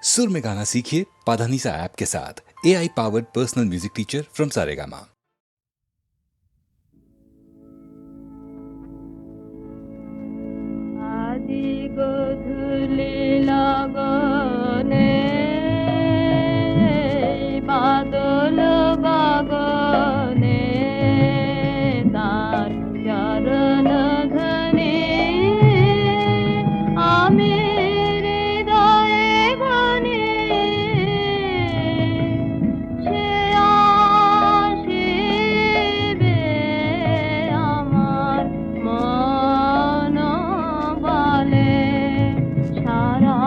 सुर में गाना सीखिए पाधानीसा ऐप के साथ। AI powered personal music teacher from Saregama. आदि गोधूली लगने बादल बागने तार चरण धने आमेर हृदये घने সে আসিবে আমার মন বলে সারা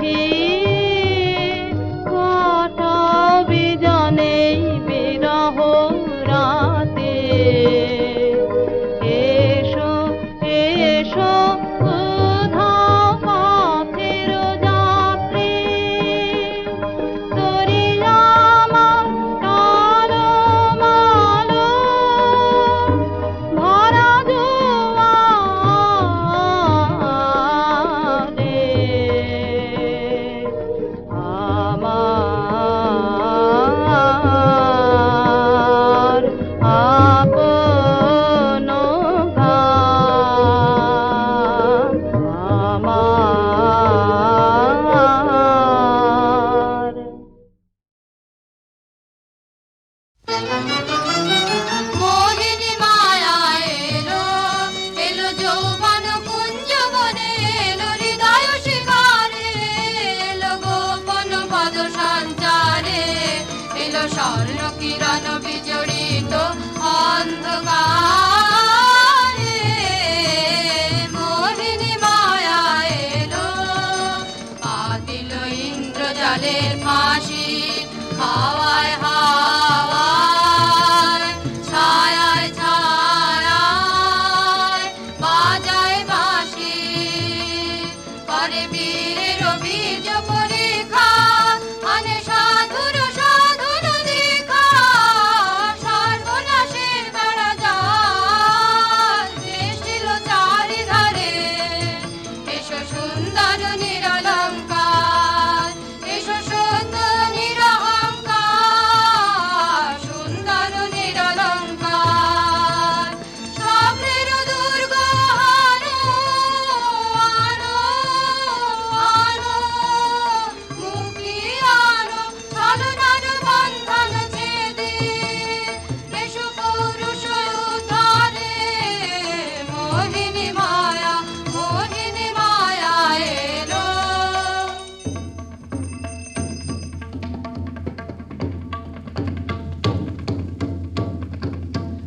সখী কাটাবি জানে বিরহ রাতে এসো এসো উধাও পথের যাত্রী দরিয়ামা কালো মালো ভরা জোয়ারে আমার আপন ঘাম আমার মোহিনী মায়া এলো এলো যৌবন কুঞ্জ বনে এলো হৃদয় শিকারে এলো গোপন পদ সঞ্চারে এলো স্বর্ণ কিরণ বিজড়িত অন্ধকারে মোহিনী মায়া এলো পাতিল ইন্দ্রজালের ফাঁসি হাওয়ায় হাওয়ায় ছায়ায় ছায়ায় বাজায় বাঁশি করে বীরের বীর্য পরীক্ষা আনে সাধুর সাধুর দীক্ষা সর্বনাশের বেড়া জাল সৃষ্টিল চারিধারে এসো সুন্দর নিরলঙ্কার এসো সুন্দর নিরহংকার সুন্দর নিরলঙ্কার স্বপ্নের দুর্গ আনো আনো আনো মুক্তি আনো ছলনার বন্ধন ছেদে এসো পৌরুষ উদ্ধারে মোহিনী মায়া এলো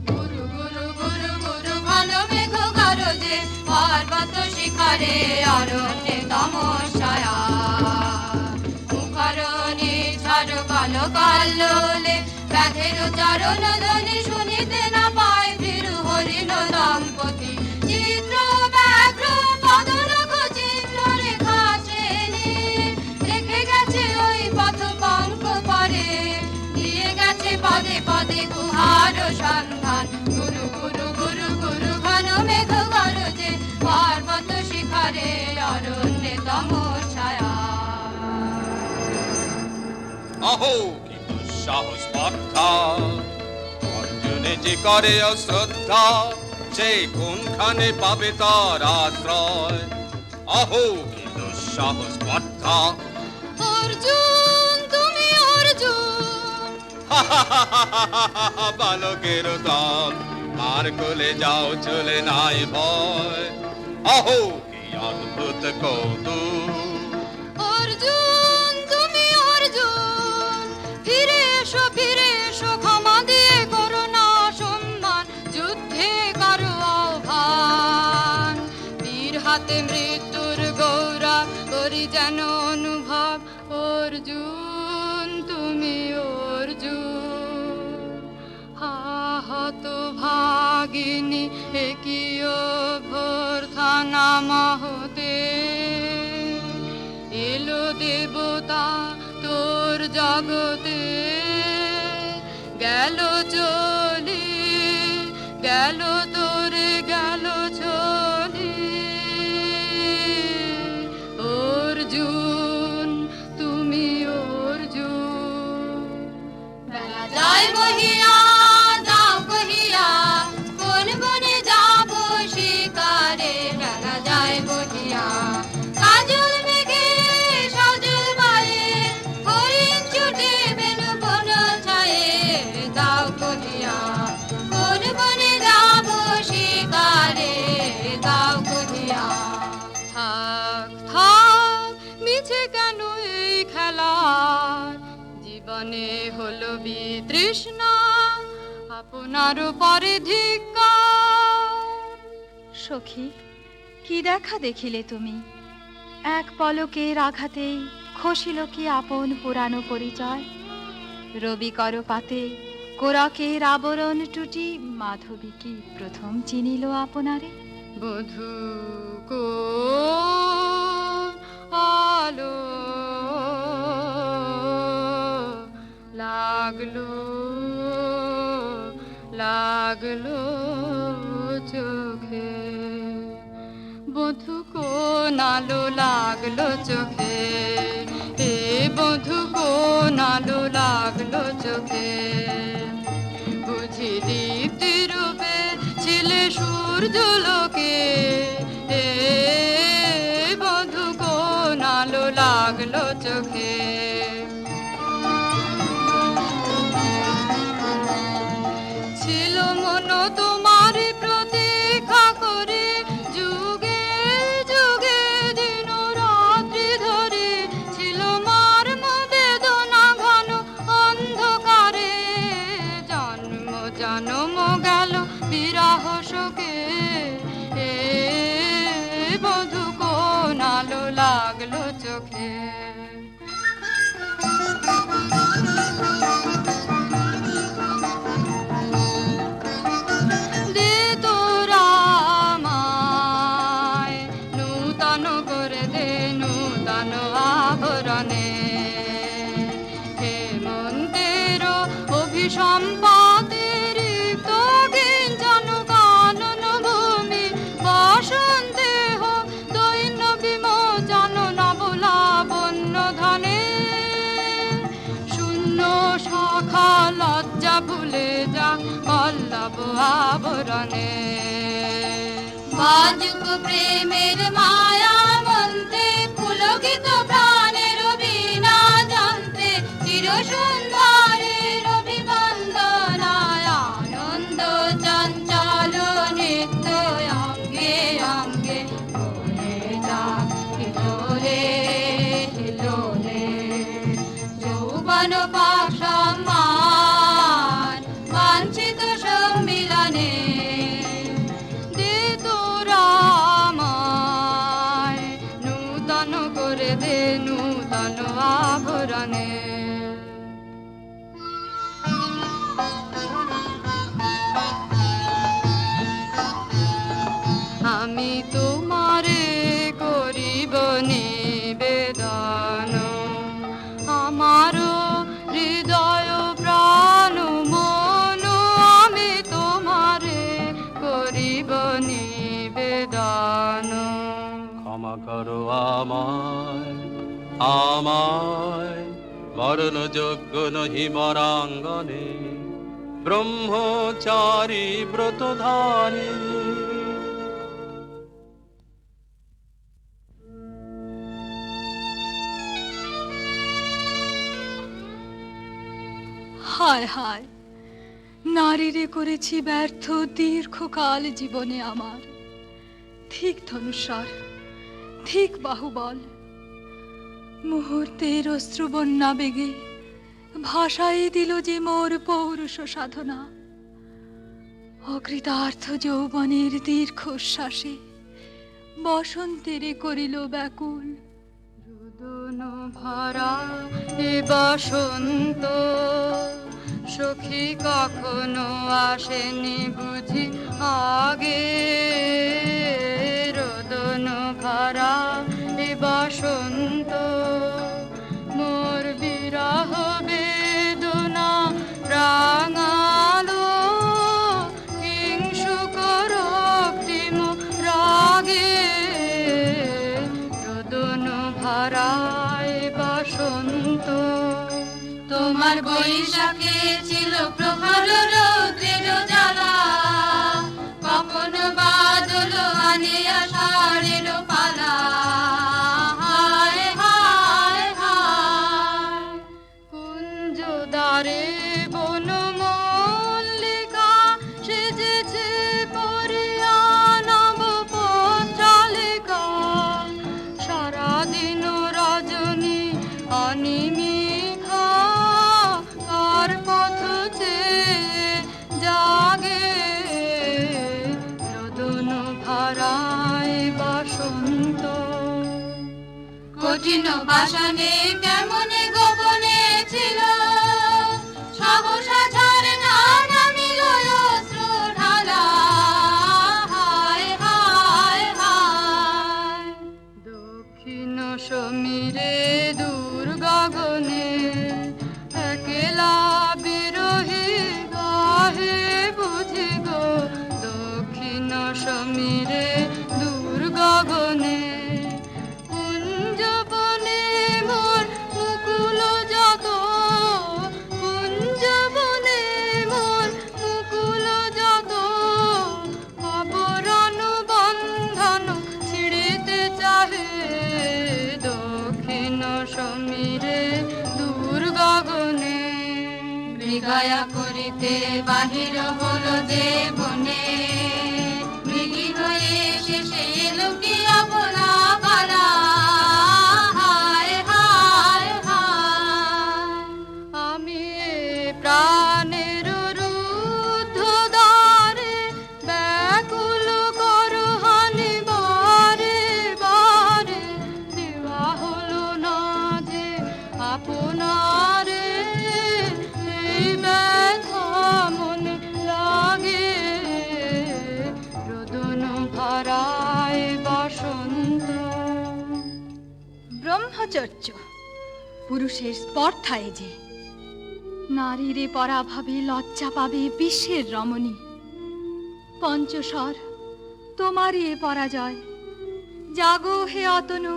গুরু গুরু গুরু গুরু ঘন মেঘ গরজে পর্বত শিখরে অরণ্যে তমসায়া মুখরণে ঝড় কালো কাল্লোলে ব্যাঘের চরণ ধ্বনি শুনিতে না পায় ভীরু হরিণ দম্পতি চিত্র ব্যাঘ্র পদনখ চিহ্ন রেখা শ্রেণী রেখে গেছে ওই পথ পঙ্ক পরে দিয়ে গেছে পদে পদে গুহার সন্ধান গুরু গুরু গুরু গুরু ঘন মেঘ গরজে পর্বত শিখরে অরণ্যে তমসায়া অহো কি দুঃসাহস স্পর্ধা অর্জুনে যে করে অশ্রদ্ধা সে কোনখানে পাবে তার আশ্রয় অহো কি দুঃসাহস স্পর্ধা অর্জুন তুমি অর্জুন বালকের দল মার কোলে যাও চলে নাই ভয় অহো কি অদ্ভুত কৌতুক অর্জুন তুমি অর্জুন ফিরে এসো ক্ষমা দিয়ে করো না সম্মান যুদ্ধে করো আহ্বান বীর হাতে মৃত্যুর গৌরব করি যেন অনুভব অর্জুন তুমি অর্জুন হাহত ভাগিনী একিও ভর্থানা মহতে এলো দেবতা তোর জগতে গেল চলি গেল তোরে গেল চলি অর্জুন তুমি অর্জুন বেলা যায় বহিয়া যাও কহিয়া কোন বনে যাব শিকারে বেলা যায় বহিয়া কাজল মেঘে সজল বায়ে হরিণ ছুটে বেনু বন ছায়ে দাও কহিয়া কোন বনে যাব শিকারে দাও কহিয়া থাক থাক মিছে কেন এই খেলা জীবনে হলো বিতৃষ্ণা আপনার পরে ধিক্কার সখী কি দেখা দেখিলে তুমি এক পলকের আঘাতেই খসিল কি আপন পুরানো পরিচয়। রবি কর পাতে কোরাকের আবরণ টুটি মাধবী কি প্রথম চিনিল আপনারে। বধূ কোন আলো লাগলো লাগলো চোখে, বধূ কোন আলো লাগলো চোখে, এ বধূ কোন আলো লাগলো চোখে। বুঝি দীপ্তি রূপে ছিলে সূর্যলোকে, এ বধূ কোন আলো লাগলো চোখে। ছিল মন তোমার প্রতীক্ষা করে, যুগে যুগে দিন রাত্রি ধরে, ছিল মর্ম বেদনা ঘন অন্ধকারে। জন্ম জন্ম গেল বিরহ শোকে, এ বধূ কোন আলো লাগলো চোখে। দে তোরা আমায় নূতন করে দে নূতন আভরণে, হেমন্তের অভিসম্পাতের রিক্ত কিঞ্চন কানন ভূমি, বসন্তে হোক দৈন্য বিমোচন নবলাবণ্য ধনে। শূন্য শাখা লজ্জা ভুলে যা পল্লব আবরণে। বাজুক প্রেমের মায়া মন্তে, পুলকিত প্রাণের বীণা যন্ত্রে, চির সুন্দরের অভিবন্দনায় আনন্দ চঞ্চল নিত্য অঙ্গে অঙ্গে বলে যাক হিলোলে হিলোলে। যৌবন পাক সম্মান বাঞ্ছিত সম্মিলনে, দে তোরা আমায় নূতন করে দে নূতন আভরণে। আমি তোমারে করিব নিবেদন, আমারও হৃদয় প্রাণ মন, আমি তোমারে করিব নিবেদন। ক্ষমা করো আমায় আমায়, বরণ যোগ্য নহি বরাঙ্গনে, ব্রহ্মচারী ব্রতধারী। হায় হায়, নারীরে করেছি ব্যর্থ দীর্ঘকাল জীবনে আমার। ঠিক ধনুস্বর, ঠিক বাহুবল, মুহূর্তের অশ্রুবন্যা বেগে ভাষায় দিল যে মোর পৌরুষ সাধনা। অকৃতার্থ যৌবনের দীর্ঘশ্বাসে বসন্তেরে করিল ব্যাকুল। রুদন ভরা এ বসন্ত, সখী কখনো আসেনি বুঝি আগে। রোদন ভরা এ বসন্ত, মোর বিরহ বেদনা রাঙালো, কিংসুক রক্তিম রাগে। রোদন ভরা এ বসন্ত, তোমার বৈশাখে ছিল প্রখর রৌদ্রের জ্বালা, কখনো বাদল আনে আষাঢ়ের পালা। হায় হায় হায়, কুঞ্জ দ্বারে বন মল্লিকা সেজেছে পরিয়া নব পত্রালিকা। সারাদিন রজনী অনিমিখা, কার পথ কঠিন পাষাণে কেমনে গোপনে ছিল, সহসা ঝড়ে না নামিল অশ্রু ঢালা। হায় হায় হায়, দক্ষিণ সমীরে দূর গগনে একলা বিরহী গাহে বুঝি গো। দক্ষিণ সমীরে দূর গগনে কুঞ্জবনে মোর মুকুল যত, কুঞ্জবনে মোর মুকুল যত, আবরণ বন্ধন ছিড়িতে চাহে। দক্ষিণ সমীরে দূর গগনে মৃগয়া করিতে বাহির হলো যে বনে, মৃগী হয়ে শেষে এলো কি আপনা পালা। হায় হায় হায়, আমি প্রাণের রুদ্ধ দ্বারে ব্যাকুল করহানি বারে বারে, দেওয়া হলো না যে আপনারে। এই ব্যথা মনে লাগে রোদন ভরায় বসন্ত। ব্রহ্মচর্য পুরুষের স্পর্ধায় যে, নারীরে পরাভাবে লজ্জা পাবে বিশ্বের রমণী। পঞ্চস্বর তোমারই এ পরাজয়, জাগো হে অতনু,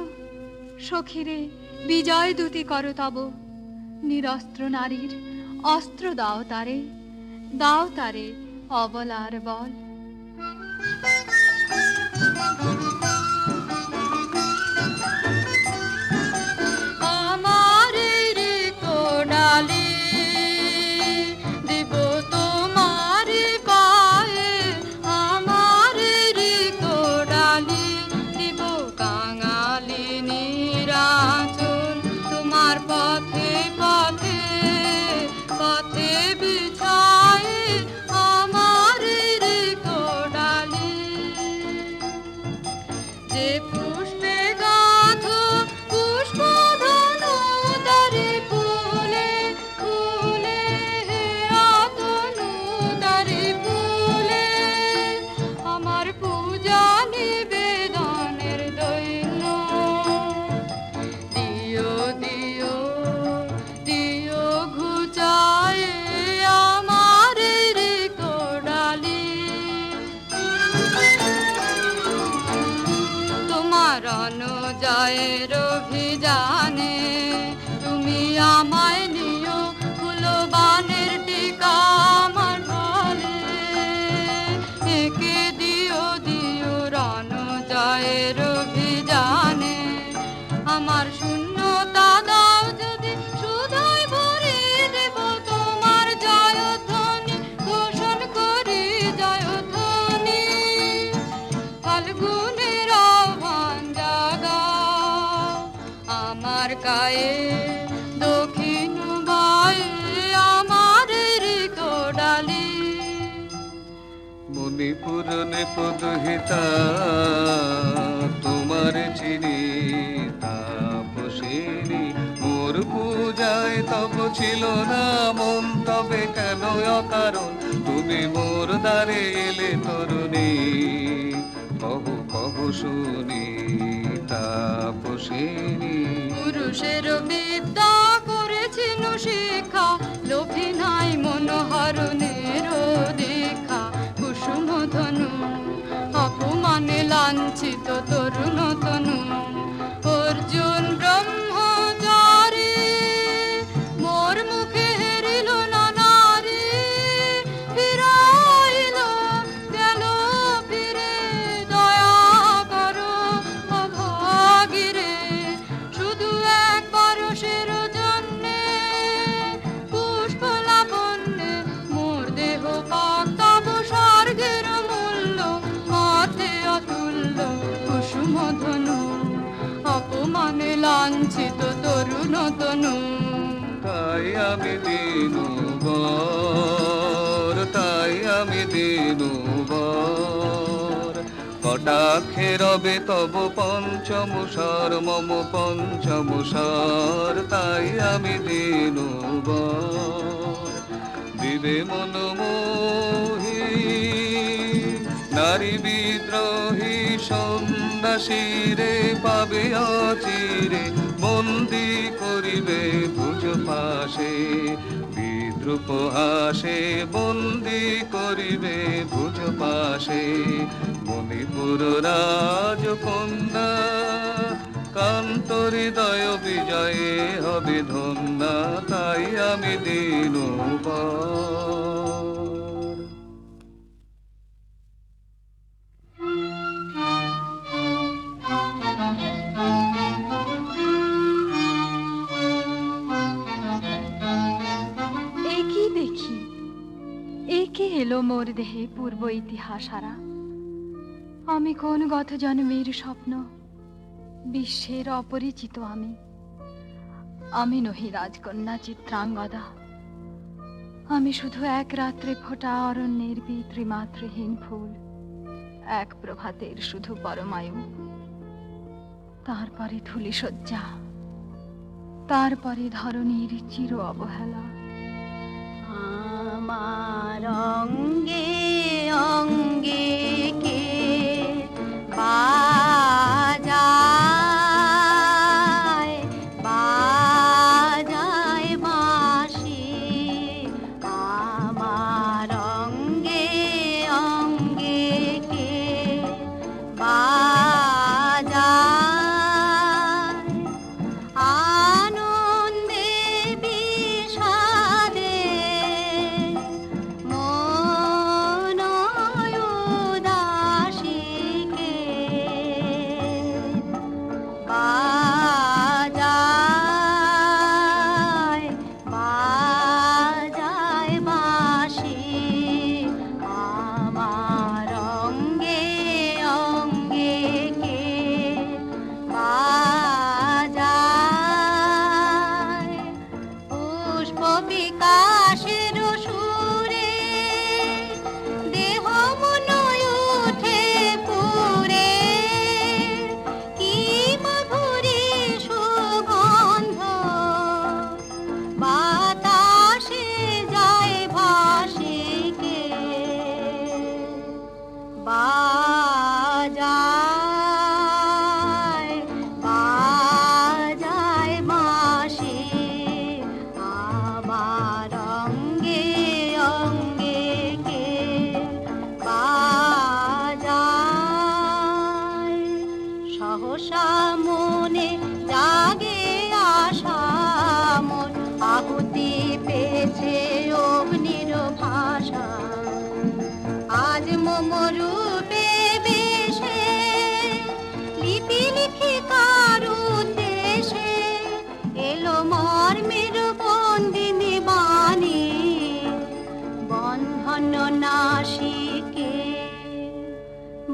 সখীরে বিজয় দূতি করো তব। নিরস্ত্র নারীর অস্ত্র দাও তারে, দাও তারে অবলার বল। আমার রিক্ত ডালি দিব তোমার পায়ে, আমার রিক্ত ডালি দিব কাঙালি নিরাচল। তোমার পথে পথে পথে বিছায় আমার রিক্ত ডালি। যে পুষ্পে গাঁথো পুষ্পধনু তারে ফুলে ফুলে, হে অতনু তারে ফুলে, আমার পূজা নিবেদনের দৈন্য। দিও দিও দিও ঘুচায় আমার রিক্ত ডালি। তোমার অনুজয়ের অভিযানে তুমি আমায় নিও ফুলবানের টিকা আমার ঢলে। একে দিও দিও রণজয়ের অভিযানে, আমার শূন্যতা দাও যদি শুধুই ভরিয়ে দেব তোমার জয়ধ্বনি ঘোষণ করি জয়ধ্বনি। ফাল্গুনের আহ্বান জাগাও আমার গায়ে, দক্ষিণ বায়ে আমার রিক্ত ডালি। মণিপুর নেপদহিতা তোমার চিনি তাপসিনী, মোর পূজায় তব ছিল না মন, তবে কেন অকারণ তুমি মোর দ্বারে এলে তরুণী। কহু কহু শুনি তাপসিনী। পুরুষের বিদ্যা করেছিল শিক্ষা, লোভী নাই মনোহরণের দীক্ষা। কুসুম ধনু অপমানে লাঞ্ছিত তরুণ তনু, অর্জুন ব্রহ্মচারী মোর মুখে হেরিল না নারী। ফিরাইল গেল ফিরে দয়া করো অভাগীরে, শুধু একবার সের জন্যে পুষ্প লাবণ্যে মোর দেহ পাক তব স্বর্গের মূল্য অর্থে অতুল্য। কুসুম ধনু অপমানে লাঞ্ছিত তরুণ তনু, তাই আমি দিনু বর, তাই আমি দিনু বর। কটাক্ষে রবে তব পঞ্চম স্বর মম পঞ্চম স্বর, তাই আমি দিনবর দিবে মনমোহী নারী বিদ্রোহী সন্ন্যাসীরে পাবে অচিরে, বন্দি করিবে ভুজ পাশে বিদ্রুপ হাসে, বন্দি করিবে ভুজ পাশে। মণিপুর রাজকন্যা কান্ত হৃদয় বিজয়ে হবে ধন্যা, তাই আমি দিনবর। একই দেখি, একে এলো মোর দেহে পূর্ব ইতিহাস হারা। আমি কোন গত জন্মের স্বপ্ন, বিশ্বের অপরিচিত আমি। আমি নহি রাজকন্যা চিত্রাঙ্গদা, আমি শুধু এক রাত্রে ফোটা অরণ্যের পিতৃমাতৃহীন ফুল, এক প্রভাতের শুধু পরমায়ু। তারপরে ধূলিসজ্জা, তারপরে ধরণীর চির অবহেলা। আমার অঙ্গে অঙ্গে কে বাজায় বাজায় বাঁশি, আমার অঙ্গে অঙ্গে কে বাজায় আনন্দে বিষাদে মন উদাসীকে বাজায় বাজায় বাঁশি, আমার অঙ্গে অঙ্গে কে বাজায় পুষ্প বিকাশের সুরে দেহ মন উঠে পুরে, কি মধুরী সুগন্ধ বাতাসে যায় ভাসিকে বাজায় বাজায় বাঁশি, আমার অঙ্গে অঙ্গে কে বাজায়। সহসা মনে জাগে আশা মোর, আহুতি পেয়েছে অগ্নির ভাষা। আজ মম রূপে বেশে লিপি লিখি কার উদ্দেশে, এলো মর্মের বন্দিনী বাণী বন্ধন নাশিকে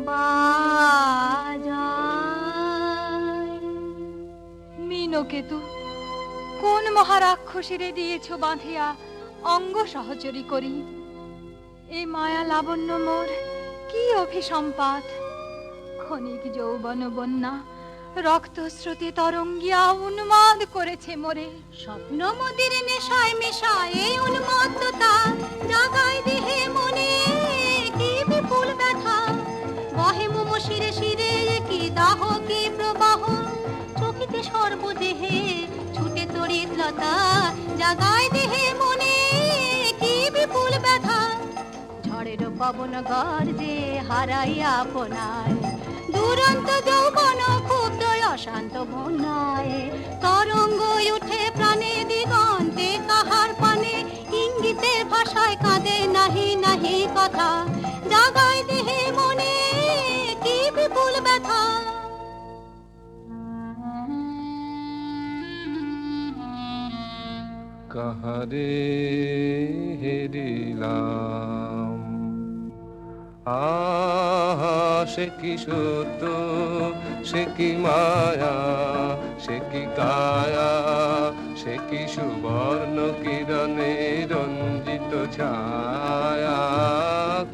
বাজায়। মীনকেতু, কোন মহারাক্ষসীরে দিয়েছ বাঁধিয়া অঙ্গ সহচরী করি? এ মায়া লাবণ্য মোর কি অভিসম্পাত! ক্ষণিক যৌবন বন্যা রক্ত স্রোতে তরঙ্গিয়া উন্মাদ করেছে মোরে। স্বপ্ন মোদের নেশায় মেশায় এই উন্মত্ততা, জাগায় দেহে মনে কি বিপুল ব্যথা। বহে মম শিরে শিরে কি দাহ কি প্রবাহ, চকিতে সর্বদেহে ছুটে তড়িৎ লতা। জাগায় দেহে মনে কি বিপুল ব্যথা, ঝড়ের পবন গর্জে হারাইয়া আপনায়। দুরন্ত যৌবন ক্ষুব্ধ অশান্ত বন্যায়, তরঙ্গ উঠে প্রাণে দিগন্তে কাহার পানে। ইঙ্গিতের ভাষায় কাঁদে নাহি নাহি কথা, জাগায় দেহে মনে কি বিপুল ব্যথা। কাহারে হেরিলাম, আহা সে কি সত্য, সে কি মায়া, সে কি কায়া, সে কি সুবর্ণ কিরণে রঞ্জিত ছায়া।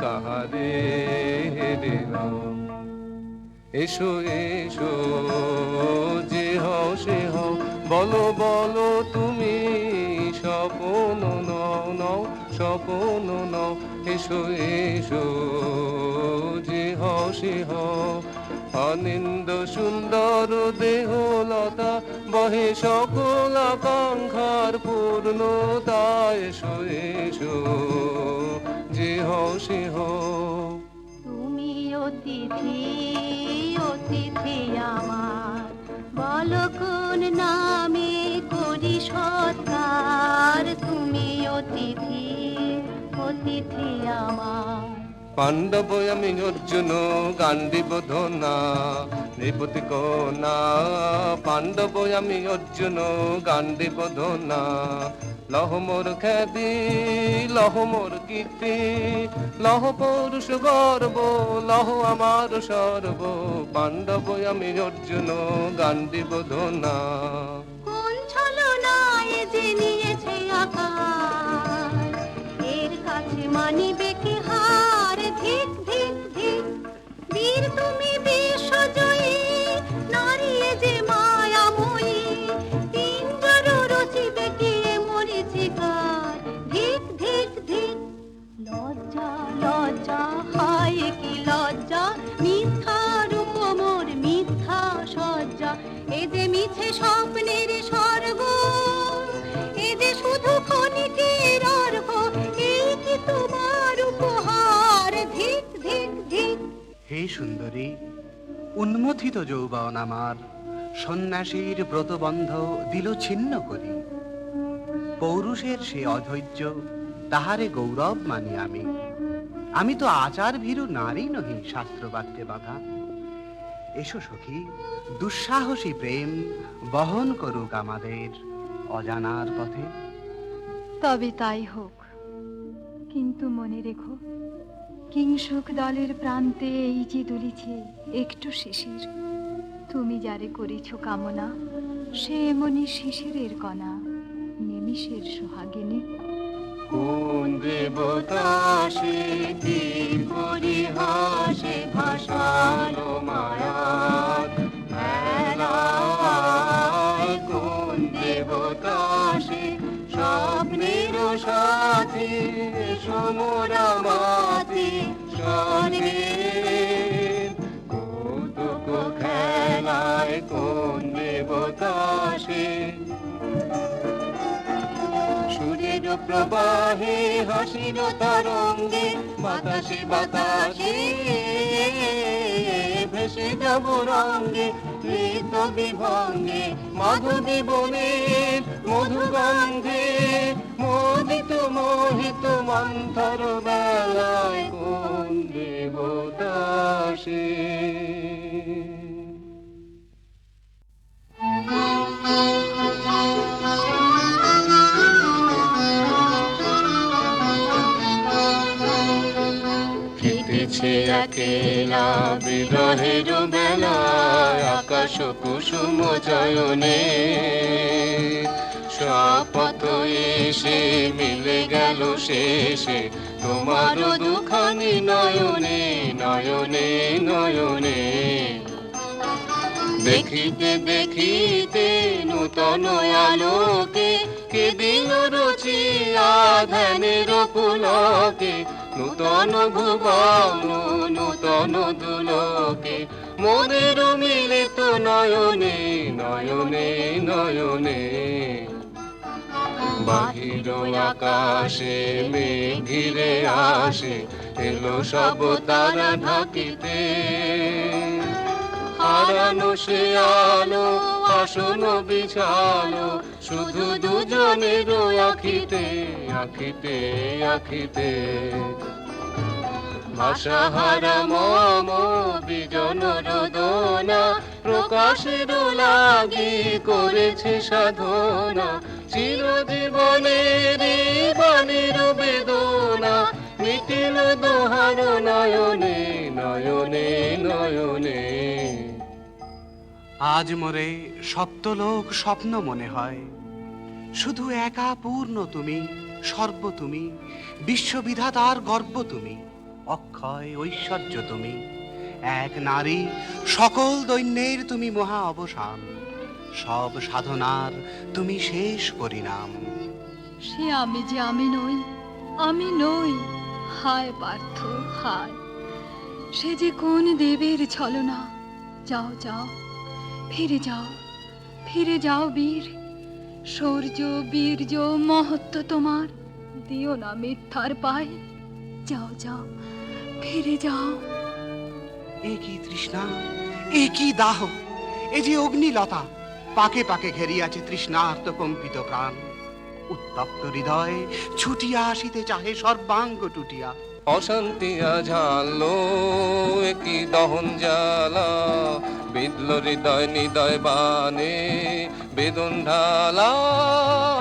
কাহারে হেরিলাম। এসো এসো যে হও সে হও, বলো বলো তুমি স্বপ্ন নও নও স্বপ্ন নও, এসো এসো যে হও সে হও। অনিন্দ সুন্দর দেহলতা বহে সকল আকাঙ্ক্ষার পূর্ণতা, এসো এসো যে হও সে হও। তুমি অতিথি অতিথি আমার, বলো কোন নামে করি সৎকার। তুমি অতিথি অতিথি আমার। পাণ্ডব আমি অর্জুন গান্ডীব ধনা নৃপতি কন্যা, পাণ্ডব আমি অর্জুন গান্ডীব ধনা। লহ মোর খ্যাতি লহ মোর কীর্তি, লহ পৌরুষ গর্ব, লহ আমার সর্ব। পাণ্ডব আমি অর্জুন গান্ডীব ধনা। কোন ছলনায় যে নিয়েছে আকার, এর কাছে মানিবে কি হার। ধিক ধিক ধিক, বীর তুমি বিশ্বজয়ী, নারী যে মায়াময়ী। পিঞ্জর রচিবে কি মরীচিকার। ধিক ধিক ধিক, লজ্জা লজ্জা হায় কি লজ্জা। মিথ্যা রূপ মোর মিথ্যা সজ্জা, এ যে মিছে স্বপ্নের স্বর্গ, এ যে শুধু ক্ষণিকের অর্ঘ। এই কি তোমার উপহার। ধিক ধিক ধিক। হে সুন্দরী, উন্মথিত যৌবন আমার সন্ন্যাসীর ব্রতবন্ধ দিল ছিন্ন করি। পৌরুষের সে অধৈর্য, তাহারে গৌরব মানি আমি। আমি তো আচার ভীরু নারী নহি শাস্ত্রবাক্যে বাঁধা। এসো সখী, দুঃসাহসী প্রেম বহন করুক আমাদের অজানার পথে। তবে তাই হোক, কিন্তু মনে রেখো, কিংসুক দলের প্রান্তে এই যে দুলিছে একটু শিশির। তুমি যারে করেছ কামনা, সে এমনি শিশিরের কণা, নিমিষের সোহাগিনী। কোন দেবতা সে তীর পরিহাসে ভাসালো মায়ার মেলায়। কোন দেবতা সে স্বপ্নের সাথী, সমরা মাতি স্বর্গে কৌতুক খেলায়। কোন দেবতা সে সুরের প্রবাহে হাসির তরঙ্গে, বাতাসে বাতাসে ভেসে যাব রঙ্গে। ঋত বিভঙ্গে মাধবী বনের মধুগন্ধে, মোদিত মোহিত মন্থর বেলায়। কোন দেবতা সে। ফিটেছে একেলা বিরহের বেলায়, আকাশ কুসুম চয়নে। শপথ এসে মিলে গেল শেষে, তোমার দুখানি নয়নে নয়নে নয়নে। দেখিতে দেখিতে নূতন আলোকে, কে দিল রচিয়া ধ্যানের পুলকে। নূতন ভুবন নূতন দুলোকে, মোদের মিলিত নয়নে নয়নে নয়নে। বাহির আকাশে মেঘ ঘিরে আসে, এলো সব তারা ঢাকিতে। হারানো সে আলো আসন বিছালো, শুধু দুজনের আখিতে আখিতে আখিতে। ভাষাহারা মম বিজন রোদনা, প্রকাশের লাগি করেছে সাধনা। চিরজীবনের বাণীর বেদনা, মিটিল দোহার নয়নে নয়নে নয়নে। আজ মোরে সপ্তলোক স্বপ্ন মনে হয়, শুধু একা পূর্ণ তুমি, সর্ব তুমি, বিশ্ববিধাতার গর্ব তুমি, অক্ষয় ঐশ্বর্য তুমি। এক নারী, সকল দৈন্যের তুমি মহা অবসান, সব সাধনার তুমি শেষ পরিণাম। সে আমি যে আমি নই, আমি নই। হায় পার্থ হায়, সে যে কোন দেবের ছলনা। যাও যাও, ফিরে যাও, ফিরে যাও বীর। শৌর্য বীর্য মহত্ব তোমার, দিও না মিথ্যার পায়। যাও যাও, ফিরে যাও। এ কি তৃষ্ণা, এ কি দাহ, এ যে অগ্নিলতা, পাকে পাকে ঘেরিয়াছে তৃষ্ণার্ত কম্পিত প্রাণ। উত্তপ্ত হৃদয় ছুটিয়া আসিতে চাহে সর্বাঙ্গ টুটিয়া। অশান্তিয়া ঝালো একই দহন জ্বালা, বিদল হৃদয় নিদয় বানে বেদন ঢালা।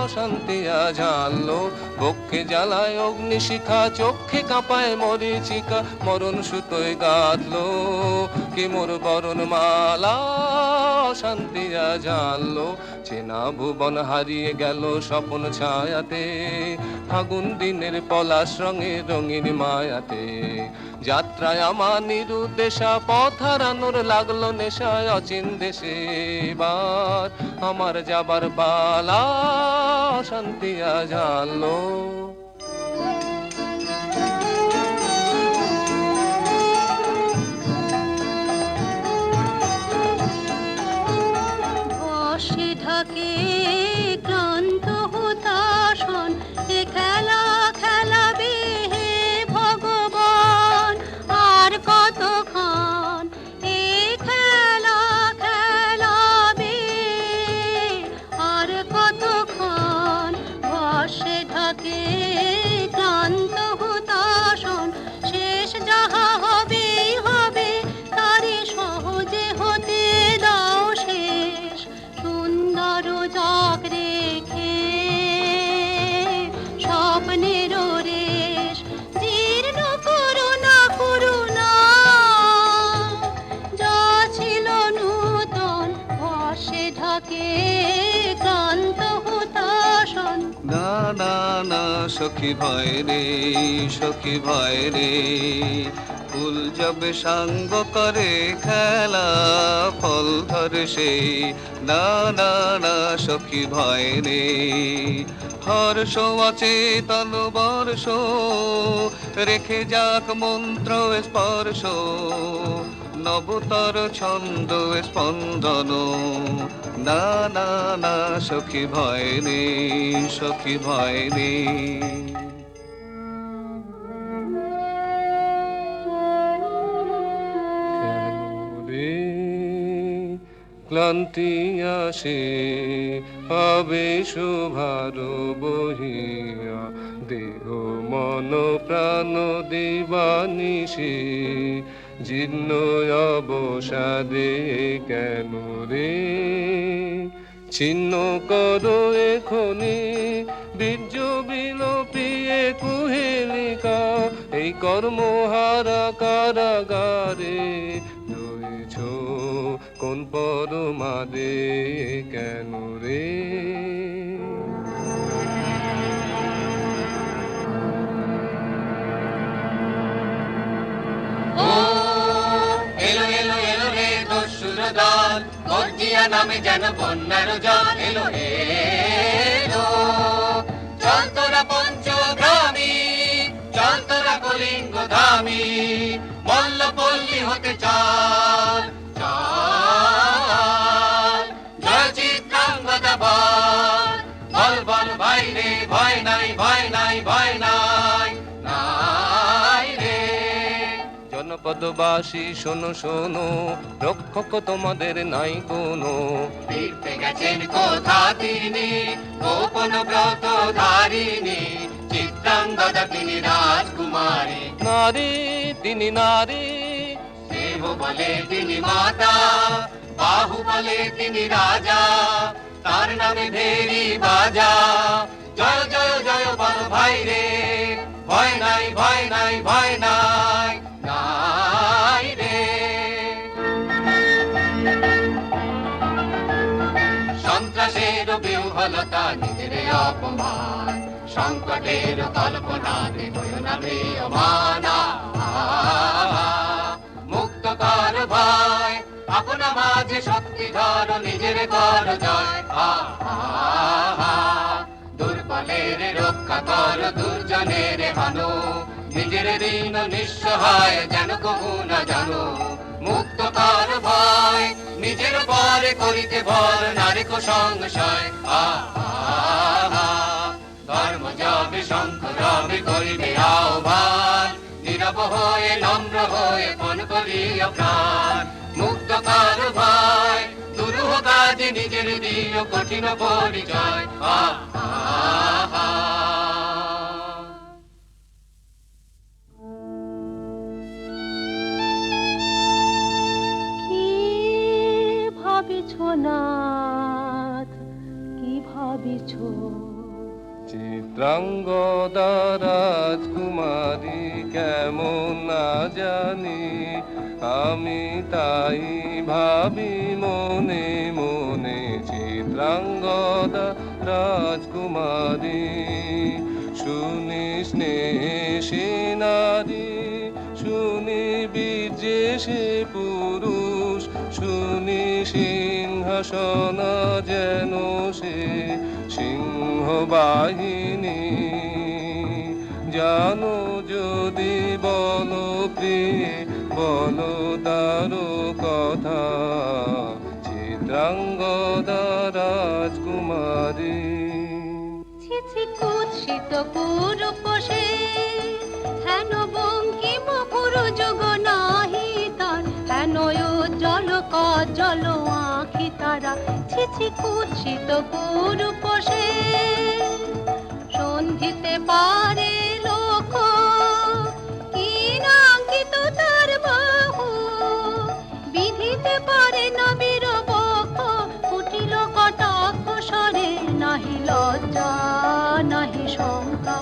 অশান্তিয়া ঝালো বক্ষে জ্বালায় অগ্নিশিখা, চক্ষে কাঁপায় মরীচিকা, মরণ সুতোয় গাঁথলো কি মোর বরণ মালা। অশান্তিয়া ঝালো চেনা ভুবন হারিয়ে গেল স্বপন ছায়াতে, ফাগুন দিনের পলাশ রঙে রঙিন মায়াতে। যাত্রায় আমার নিরুদ্দেশা, পথ হারানোর লাগলো নেশায় অচিন দেশে। এবার আমার যাবার বালা, শান্তিয়া জানলো। বর্ষে ঢাকে ক্লান্ত হুতাশন, এ খেলা খেলাবে হে ভগবান। আর কতক্ষণ এ খেলা খেলাবে, আর কতক্ষণ। বর্ষে ঢাকে ক্লান্ত হুতাশন, শেষ যাহা হবেই হবে, তারে সহজে হতে দাও শেষ। সুন্দর জগ রেখে স্বপ্নের রেশ, জীর্ণ করুণা করুণা, যা ছিল নূতন। বর্ষে ঢাকে ক্লান্ত হুতাশন। না না না সখী ভয় রে, সখী ভয় রে, ফুল যবে সাঙ্গ করে খেলা ফল ধরে সেই। না না না সখী ভয় রে, হর্ষ অচেতন বর্ষ রেখে যাক মন্ত্র স্পর্শ, নবতর ছন্দ স্পন্দন। না না না সখী ভয় রে, সখী ভয় রে। ক্লান্তি আসে আবেশ ভার বহিয়া, দেহ মন প্রাণ দিবানিশি, জীর্ণ অবসাদে কেন রে। ছিন্ন করো এখনি বীর্য বিলোপিয়ে কুহেলিকা, এই কর্মহারা কারাগারে রয়েছ কোন পরমাদে কেন রে। এলো এলো এলো রে দস্যুর দল, গর্জিয়া নামে যেন বন্যার জল। এলো এলো, চল তোরা পঞ্চগ্রামী, চল তোরা কলিঙ্গ ধামী, মল্লপল্লী হতে চল চল। জয় চিত্রাঙ্গদা বল, বল বল ভাই রে, ভয় নাই ভয় নাই ভয় নাই নাই রে। জনপদবাসী শোনো শোনো, রক্ষক তোমাদের নাই কোনো। ফিরতে গেছেন কোথা তিনি, গোপন ব্রত ধারিণী, চিত্রাঙ্গদা তিনি রাজকুমারী। নারী তিনি নারী, স্নেহ বলে তিনি মাতা, বাহু বলে তিনি রাজা, তার নামে ভেরি বাজা। জয় জয় জয় বল ভাই রে, ভয় নাই ভয় নাই ভয় নাই নাই রে। সন্ত্রাসের বিহ্বলতা নিজের অপমান, সংকটের কল্পনা হৃদয় নামে অমানা। মুক্ত যে শক্তি ধরো নিজের কর জয় দুর্বলের রক্ষা কর দুর্জনের হানো নিজের ঋণ নিঃসহায় যেন কবু না জানো মুক্ত কর ভয় নিজের পরে করিতে ভর নারী সংশয় ধর্ম যাবে শঙ্খ রবে করিবে আহ্বান নীরব হয়ে নম্র হয়ে পণ করিয়া প্রাণ মুক্ত কর ভয় দুরূহ কাজে নিজের দিও কঠিন পরিচয় কি ভাবিছ নাথ কি ভাবিছ চিত্রাঙ্গদা রাজকুমারী কেমন না জানি আমি তাই ভাবি মনে মনে চিত্রাঙ্গদা রাজকুমারী শুনি স্নেহে নারী শুনি বীর্যে সে পুরুষ শুনি সিংহাসন যেন সে সিংহ বাহিনী জানো যদি বলো প্রিয়ে বলো তারো কথা চিত্রাঙ্গদা রাজকুমারী ছি কুৎসিত পুরুষ সে হেন বঙ্কিম পুরু যোগ নাহি তার হেন উজ্জ্বল কজ্জল আঁখি তারা ছি কুৎসিত পুরুষ সে সন্ধিতে পারে লোক কি নাঙ্কিত তার বাহু বিধিতে পারে না বীর বক্ষ কুটিল কটাক্ষ স্বরে নাহি লজ্জা নাহি শঙ্কা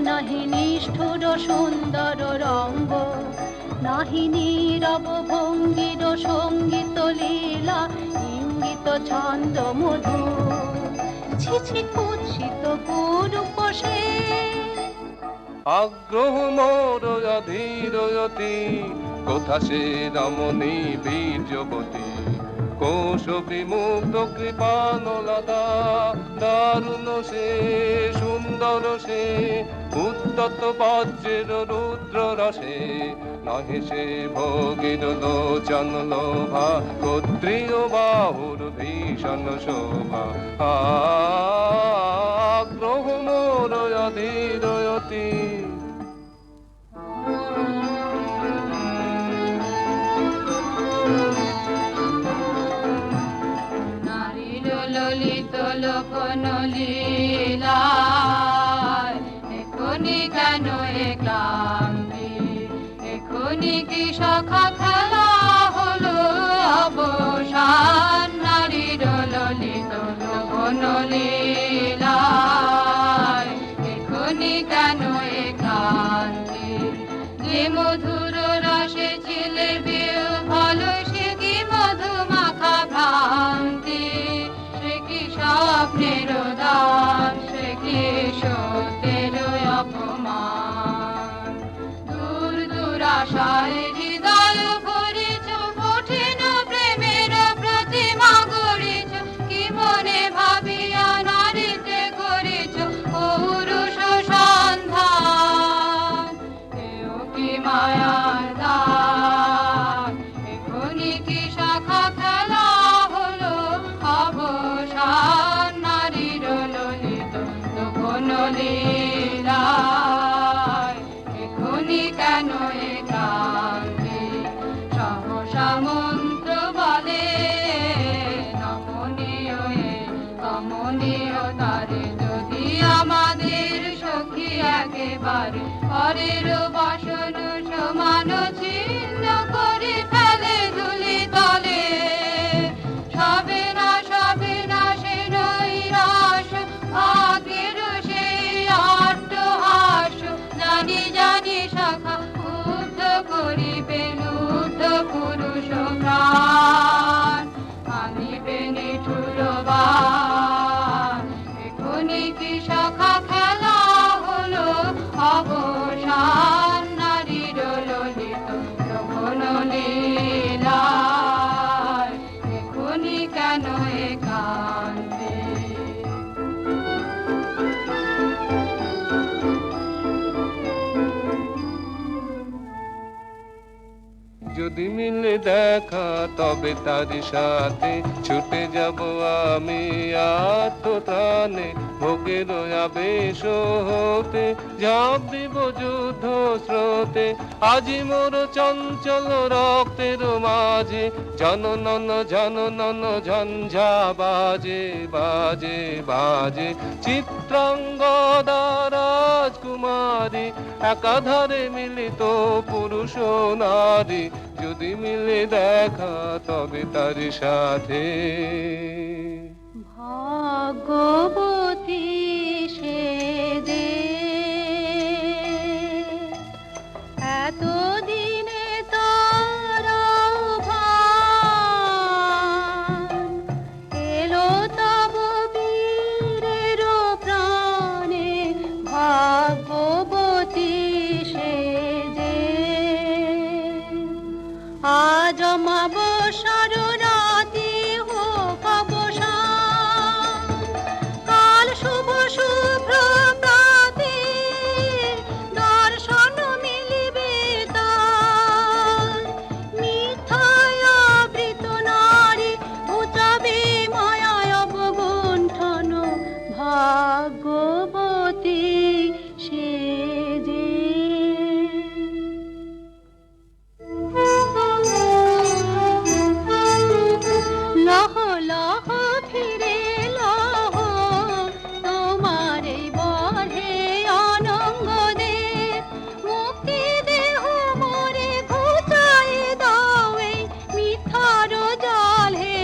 নাহি নিষ্ঠুর সুন্দর রঙ্গ নাহি নীরব ভঙ্গির সঙ্গীত লীলা ইঙ্গিত ছন্দ মধু ছি কুৎসিত পুরুষ সে আগ্রহ মোর অধীরয়তি কোথা সে রমণী বীর্যবতী কোশ বিমুগ্ধ কৃপানলতা দারুণ সে সুন্দর সে উত্তত বজ্রের রুদ্র রসে নহে সে ভোগের লোচন লোভা ক্ষত্রিয় বাহুর ভীষণ শোভা আগ্রহ মোর অধীরয়তি ললিত লোকন লীলা এখনি কেন এ ক্লান্তি এখনি কি সখা খেলা হলো অবসান নারীর ললিত লোকন লীলা এখনি কেন এ ক্লান্তি যে মধুর রসে ছিলে বিউ ভালো সে কি মধু মাখা ভ্রান্তি স্বপ্নের দান সে কি সত্যের অপমান দূর দুরাশায় হৃদয় ভরিছ কঠিন প্রেমের প্রতিমা গড়িছ কি মনে ভাবিয়া নারীতে করিছ পৌরুষ সন্ধান এও কি মায়ার দান এখনি কি শাখা খেলা হলো অবসান নারীর ললিত লোকন লীলায় এখনি কেন এ ক্লান্তি সহসা মন্ত্র বলে নমনীয় কমনীয় তারে যদি আমাদের সখী একেবারে পরের বাসন সমান ছিন্ন করে ফেলে ধুলি তলে সবে না সে নৈরাশ আগের সেই আট্টহাস জানি জানি শাখা উদ্ধ করিবে লুব্ধ পুরুষ প্রাণ আনিবে নিঠুরবান এখনি কি শাখা খেলা হলো অবসান যদি মিলে দেখা তবে তার সাথে ছুটে যাব আমি আত্মত্রাণে, ভোগের আবেশ হতে ঝাঁপ দিব যুদ্ধ স্রোতে। আজি মোর চঞ্চল রক্তের মাঝে জননন জননন ঝঞ্ঝা বাজে বাজে বাজে। চিত্রাঙ্গদা রাজকুমারী একাধারে মিলিত পুরুষ ও নারী, যদি মিলে দেখা তবে তার সাথে। ভাগ্যবতী সে যে এতদিনে তার আহ্বান, এলো তব বীরের প্রাণে। ভাগ্যবতী সে যে আজ অমাবস্যার রাতে হোক অবসান, কাল শুভ শুভ্র প্রাতে দর্শন মিলিবে তার। মিথ্যায় আবৃত নারী ঘুচাবে মায়ায় অবগুণ্ঠন। ভাগ্যবতী সে যে লহ লহ ফিরে লহ তোমার এই বহে অনঙ্গ দে। মুক্তি দেহ মোরে ঘুচাই দাও এই মিথ্যার জাল হে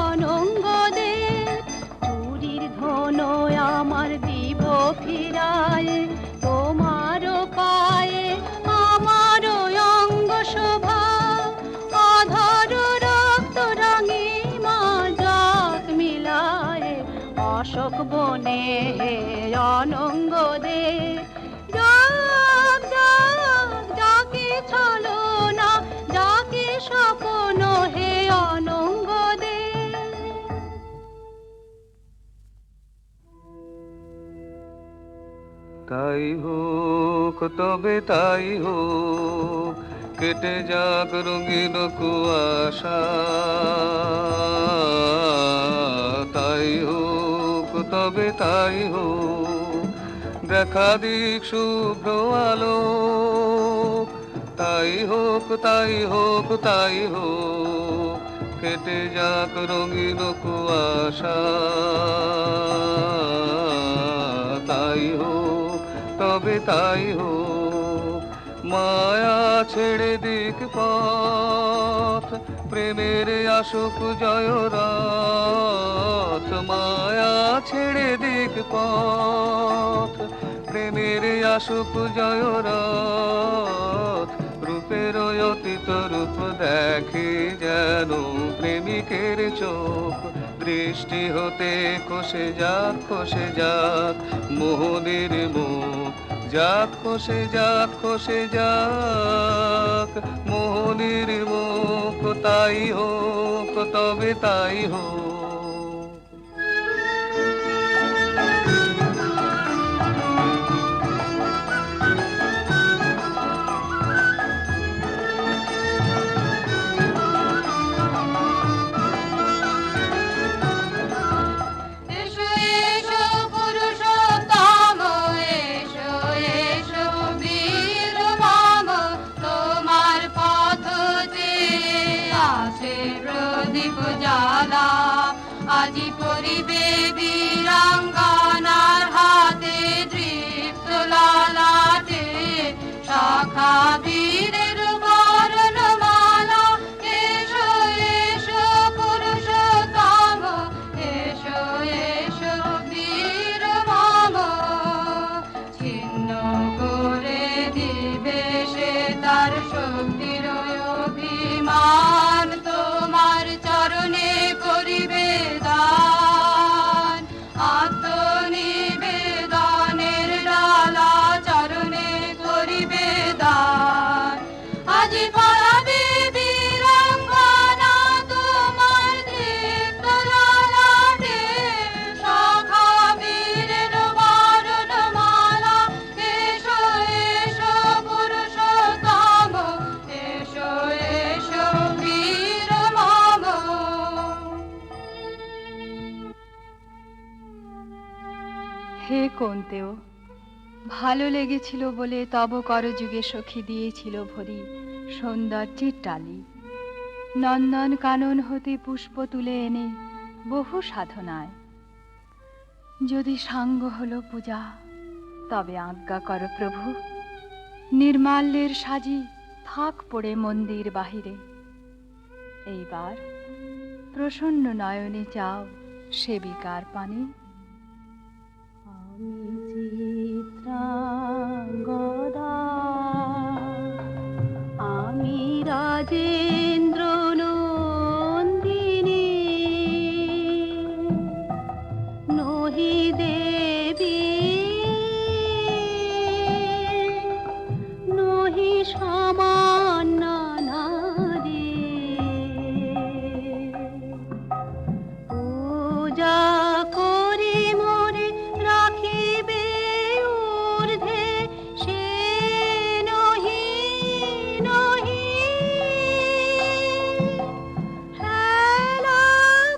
অনঙ্গ দে। চুরির ধন আমার দিব ফিরায় তোমার পায়ে আমার অঙ্গ শোভা। আধার রক্ত রাঙে মা জাত মিলায় অশোক বনে হে অনঙ্গ দে। যাক যাক যাকে ছলো না যাকে স্বপ্ন হে অনঙ্গ দে। তাই হোক তবে তাই হোক, কেটে যাক রঙিন কুয়াশা। তাই হোক তবে তাই হোক, দেখা দিক শুভ্র আলো। তাই হোক তাই হোক তাই হোক, কেটে যাক রঙিন কুয়াশা। তাই হোক তবে তাই হোক, মায়া ছেড়ে দিক পথ, প্রেমের আসুক জয় রথ। মায়া ছেড়ে দিক পথ, প্রেমের আসুক জয় রথ। রূপের অতীত রূপ দেখে যেন প্রেমিকের চোখ, দৃষ্টি হতে খসে যাক মোহনের মুখ। যাক খসে যাক মোহনের মুখ। তাই হোক তবে তাই হোক। এসো এসো পুরুষোত্তম, এসো এসো বীর মম। তোমার পথ যে আছে প্রদীপ জ্বালা, আজি পরিবে বীরাঙ্গনার হাতে দৃপ্ত ললাটে শাখা বীরের বরণমালা। এসো এসো পুরুষোত্তম, এসো এসো বীর মম। ছিন্ন করে দিবে সে তার শক্তির অভিমান, তোমার চরণে করি কোনতেও ভালো লেগেছিল বলে তব করযুগে সখী দিয়েছিল ভরি সৌন্দর্যের টালি। নন্দন কানন হতে পুষ্প তুলে এনে বহু সাধনায়, যদি সাঙ্গ হলো পূজা তবে আজ্ঞা কর প্রভু, নির্মাল্যের সাজি থাক পড়ে মন্দির বাহিরে। এইবার প্রসন্ন নয়নে চাও সেবিকার পানে। আমি চিত্রাঙ্গদা, আমি রাজেন্দ্র নন্দিনী, নহি দেবী নহি সামান্য নারী, পূজা করি মোরে রাখিবে ঊর্ধ্বে, সে নহি নহি হেলা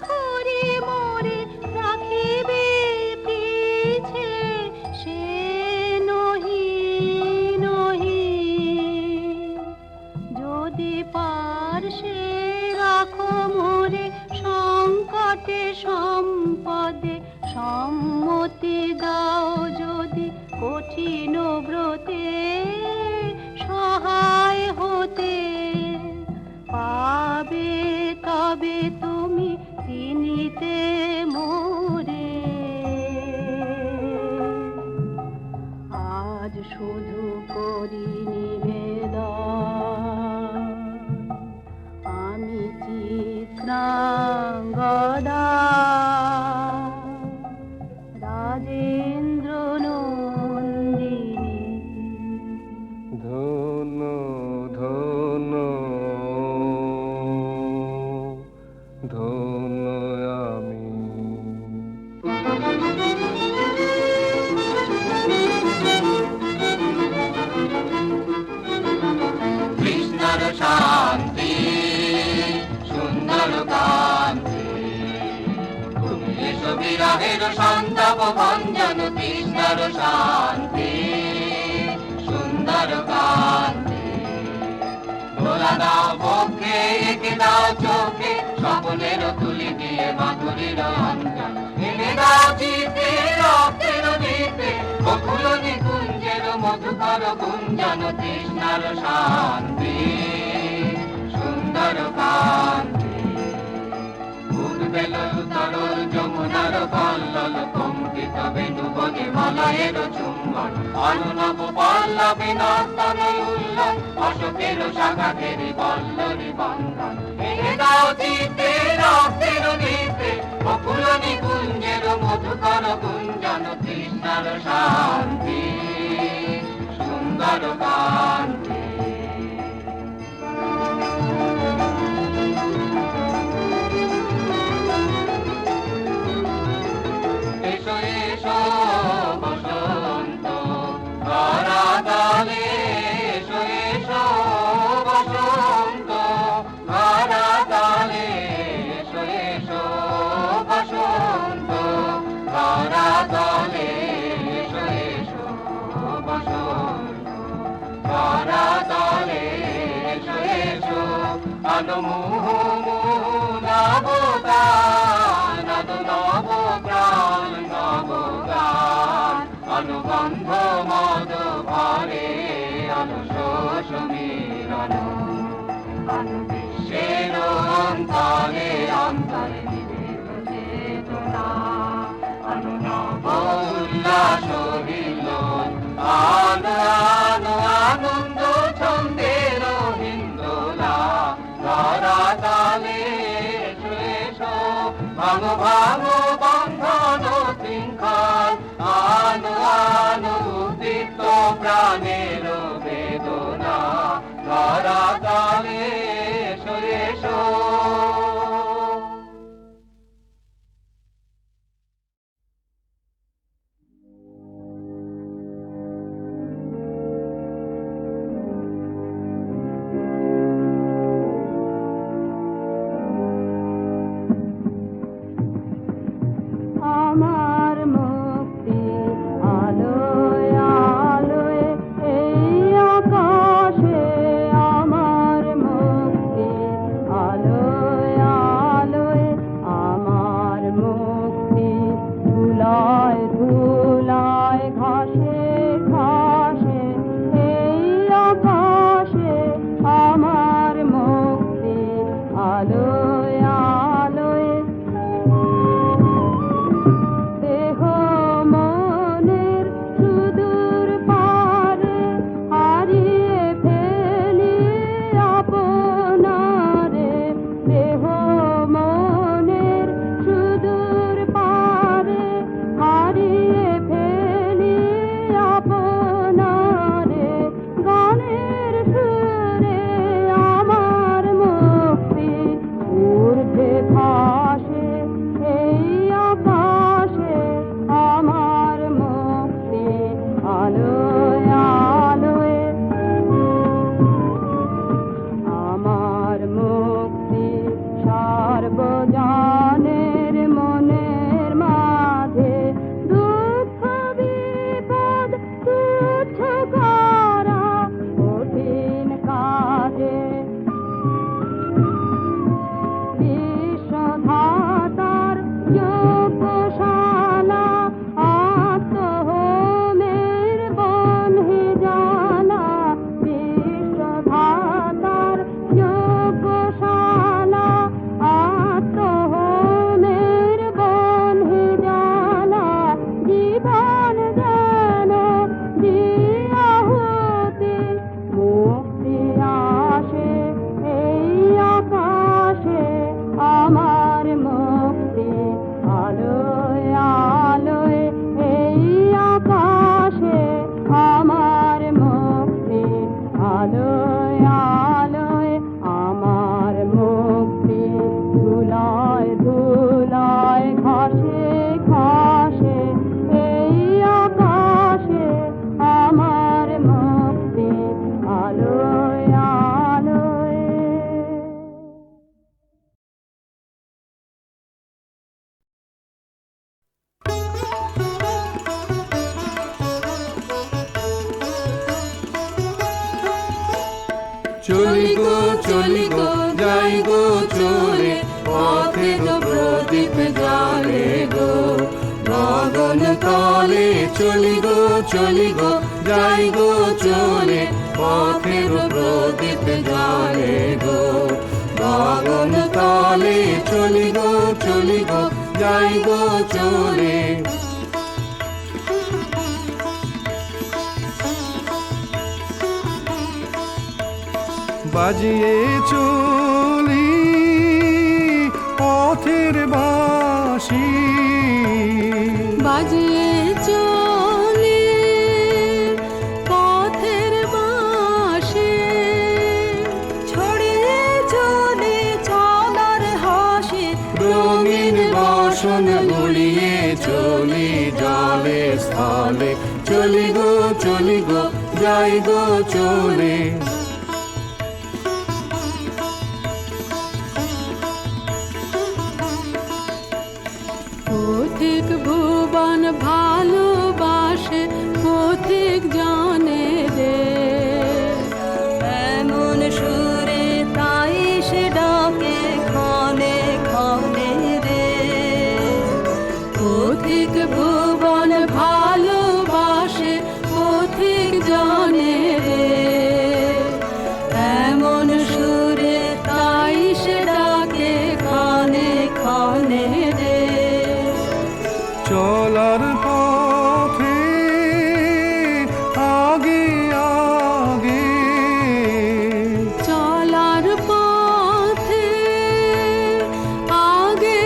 করি মোরে রাখিবে পিছে, সে নহি নহি যদি পার্শ্বে রাখো মোরে সংকটে সম্পদে, সম্মতি দাও যদি কঠিন ব্রতে, সহায় হতে পাবে তবে তুমি চিনিতে মোরে। আজ শুধু করি নিবেদন, আমি চিত্রাঙ্গদা, রাজেন্দ্র নন্দিনী। ধন্য ধন্য ধন্য আমি। কৃষ্ণর শান্তি সুন্দর কান্তি, তুমি এসো বিরহের সন্তাপ ভঞ্জন। কৃষ্ণর শান্তি সুন্দর কান্তি, দোলা দাও বক্ষে এঁকে দাও চোখে, স্বপ্নের তুলি দিয়ে মাধুরীর অঞ্জন। এনে দাও চিতে রক্তের দিতে, বকুল নিকুঞ্জের মধুকর গুঞ্জন। কৃষ্ণর শান্তি সুন্দর কান্তি, উদ্বেল তরল যমুনার কল্লোল, কম্পিত বেণু বনে মলয়ের চুম্বন। অনুনব পল্লবে নর্তন উল্লন, অশোকের শাখা ঘেরি বল্লরি বন্ধন। এনে দাও চিতে রক্তের দিতে, বকুল নিকুঞ্জের মধুকর গুঞ্জন। কৃষ্ণর শান্তি সুন্দর কান্তি। এসো এসো বসন্ত ধরাতলে, এসো এসো বসন্ত ধরাতলে, এসো এসো বসন্ত ধরাতলে, এসো এসো বসন্ত ধরাতলে, এসো এসো। আলো মুহ মুহ নবগান, আলো নব প্রাণ নবগান। অনুগন্ধ মদ ভরে আলো শোষ মিলন, আলো বিশ্বের অন্তরে অন্তরে নিবেদ চেতনা। আলো নব উল্লাস হিল্লোল, আলো আলো আনন্দ ছন্দের হিন্দোলা। ধরাতলে এসো এসো, ভাঙো ভাঙো বন্ধন শৃঙ্খল, আলো আলো উদ্দীপ্ত প্রাণের বেদনা। ধরাতলে চলি গো যাই গো চলে, পথের প্রদীপ জ্বালে গো গগন তলে। চলি গো যাই গো চলে, পথের প্রদীপ জ্বালে গো গগন তলে। চলি গো যাই গো চলে। বাজিয়ে চলি পথের বাঁশি, বাজিয়ে চলি পথের বাঁশি, ছড়িয়ে চলে চলার হাসি। রঙিন বসন উড়িয়ে চলি জলে স্থলে। চলি গো যাই গো চলে। পথিক ভুবন ভালোবাসে, পথিক জানে রে, এমন সুরে তাই সে ডাকে ক্ষণে ক্ষণে রে। পথিক ভুবন ভালোবাসে, পথিক জানে রে, এমন সুরে তাই সে ডাকে ক্ষণে ক্ষণে রে। চলার পথে আগে আগে, চলার পথে আগে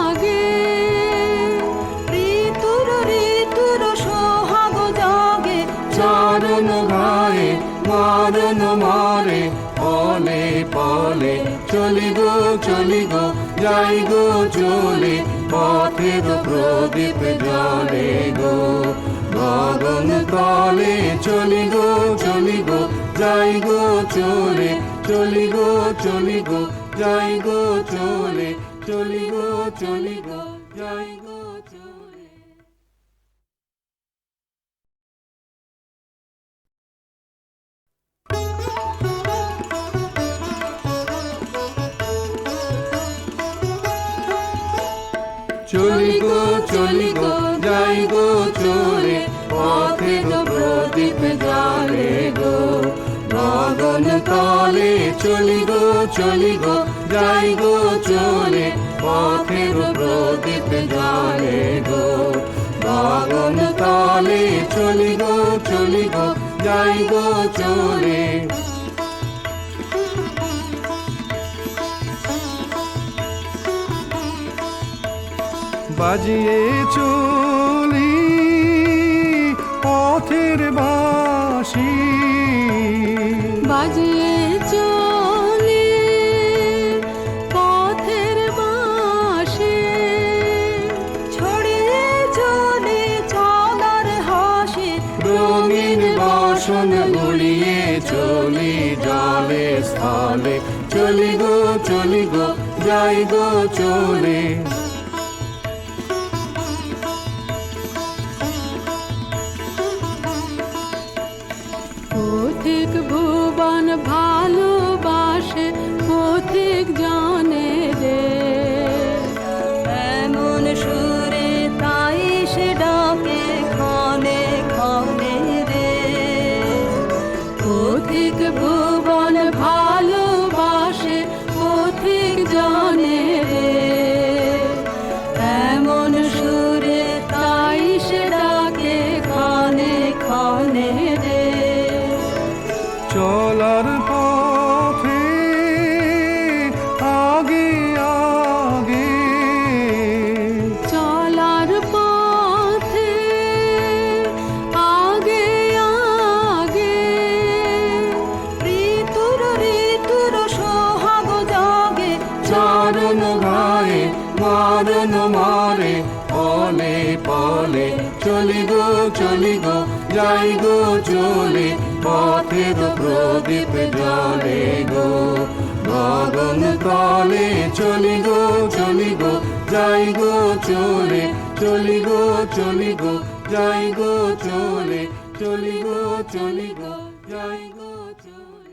আগে, ঋতুর সোহাগ জাগে। চরণ গায়ে মারণ মারে, পলে পলে। চলি গো যাই গো চলে, পথের প্রদীপ জ্বলে গো গগন তলে। চলি গো যাই গো চলে। চলি গো যাই গো চলে। চলি গো যাই গো চলে। চলি গো যাই গো চলে, পথের প্রদীপ জ্বালে গো গগন তলে। চলি গো যাই গো চলে, পথের প্রদীপ জ্বালে গো গগন তলে। চলি গো যাই গো চলে। বাজিয়ে চলি পথের বাঁশি, বাজিয়ে চলি পথের বাঁশি, ছড়িয়ে চলে চলার হাসি। রঙিন বসন উড়িয়ে চলি জলে স্থলে। চলি গো যাই গো চলে। পথিক ভুবন ভালোবাসে, পথিক জানে রে, এমন সুরে তাই সে ডাকে ক্ষণে ক্ষণে রে। পথিক ভুবন ভালোবাসে, পথিক জানে রে, এমন সুরে তাই সে ডাকে ক্ষণে ক্ষণে রে। চলার পথে আগে আগে, চলার পথে আগে আগে, ঋতুর সোহাগ জাগে। চরণ গায়ে মারণ মারে, পলে পলে। চলি গো যাই গো চলে, পথের প্রদীপ জ্বলে গো গগন তলে। চলি গো যাই গো চলে। চলি গো যাই গো চলে। চলি গো যাই গো চলে।